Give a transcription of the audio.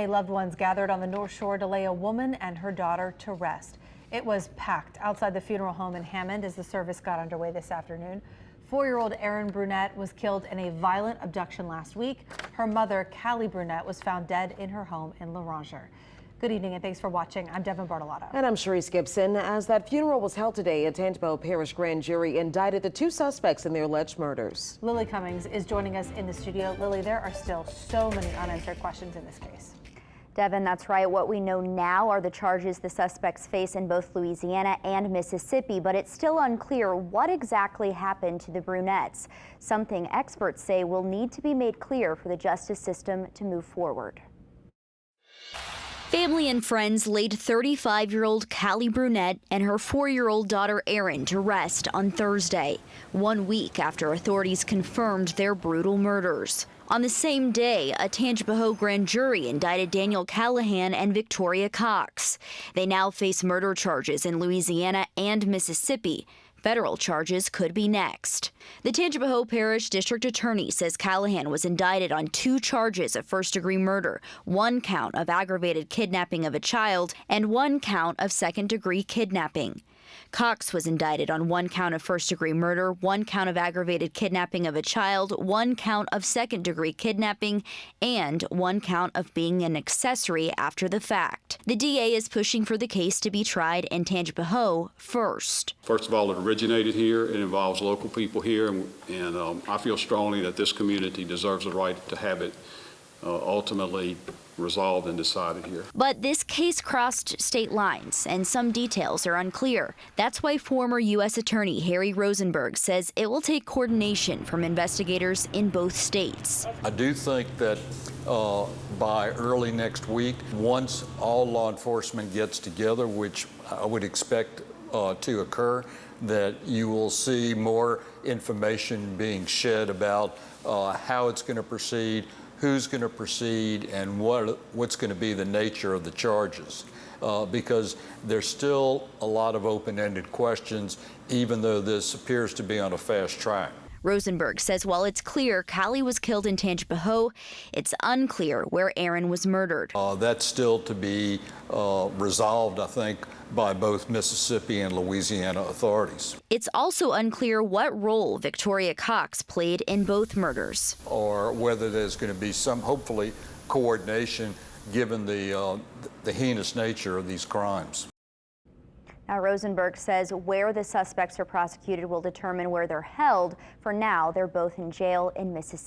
Loved ones gathered on the North Shore to lay a woman and her daughter to rest. It was packed outside the funeral home in Hammond as the service got underway this afternoon. 4-year-old Erin Brunett was killed in a violent abduction last week. Her mother, Callie Brunett, was found dead in her home in Northshore. Good evening and thanks for watching. I'm Devin Bartolotto. And I'm Sharice Gibson. As that funeral was held today, a Tangipahoa Parish grand jury indicted the 2 suspects in their alleged murders. Lily Cummings is joining us in the studio. Lily, there are still so many unanswered questions in this case. Devin, that's right. What we know now are the charges the suspects face in both Louisiana and Mississippi, but it's still unclear what exactly happened to the Brunettes, something experts say will need to be made clear for the justice system to move forward. Family and friends laid 35-year-old Callie Brunett and her 4-year-old daughter Erin to rest on Thursday, 1 week after authorities confirmed their brutal murders. On the same day, a Tangipahoa grand jury indicted Daniel Callahan and Victoria Cox. They now face murder charges in Louisiana and Mississippi. Federal charges could be next. The Tangipahoa Parish District Attorney says Callahan was indicted on 2 charges of first-degree murder, 1 count of aggravated kidnapping of a child, and 1 count of second-degree kidnapping. Cox was indicted on 1 count of first-degree murder, 1 count of aggravated kidnapping of a child, 1 count of second-degree kidnapping, and 1 count of being an accessory after the fact. The DA is pushing for the case to be tried in Tangipahoa first. First of all, it originated here. It involves local people here, and I feel strongly that this community deserves the right to have it ultimately resolved and decided here. But this case crossed state lines, and some details are unclear. That's why former U.S. Attorney Harry Rosenberg says it will take coordination from investigators in both states. I do think that by early next week, once all law enforcement gets together, which I would expect to occur, that you will see more information being shed about how it's going to proceed, who's going to proceed, and what's going to be the nature of the charges. Because there's still a lot of open-ended questions, even though this appears to be on a fast track. Rosenberg says while it's clear Callie was killed in Tangipahoa, it's unclear where Erin was murdered. That's still to be resolved, I think, by both Mississippi and Louisiana authorities. It's also unclear what role Victoria Cox played in both murders. Or whether there's going to be some, hopefully, coordination given the heinous nature of these crimes. Now, Rosenberg says where the suspects are prosecuted will determine where they're held. For now, they're both in jail in Mississippi.